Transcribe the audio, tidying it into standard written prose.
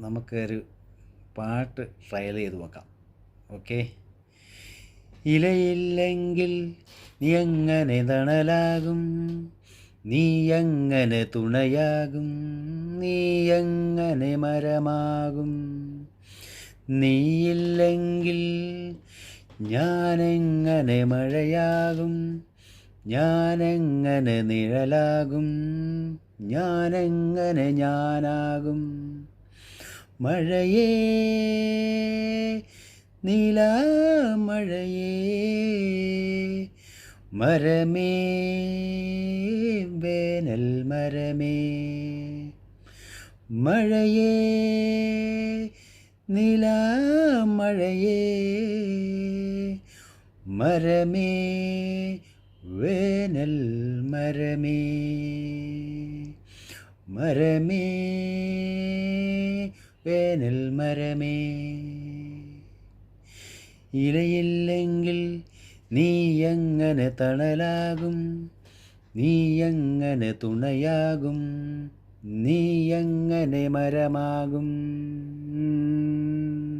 നമുക്കൊരു പാട്ട് ട്രയൽ ചെയ്ത് നോക്കാം. ഓക്കെ. ഇലയില്ലെങ്കിൽ നീ എങ്ങനെ തണലാകും, നീ എങ്ങനെ തുണയാകും, നീ എങ്ങനെ മരമാകും, നീയില്ലെങ്കിൽ ഞാനെങ്ങനെ മഴയാകും, ഞാനെങ്ങനെ നിഴലാകും, ഞാനെങ്ങനെ ഞാനാകും. മഴയേ നീലാമഴയേ, മരമേ വേനൽ മരമേ, മഴയേ നീലാമഴയേ, മരമേ വേനൽ മരമേ, മരമേ വേനൽ മരമേ. ഇലയില്ലെങ്കിൽ നീ എങ്ങനെ തണലാകും, നീ എങ്ങനെ തുണയാകും, നീ എങ്ങനെ മരമാകും.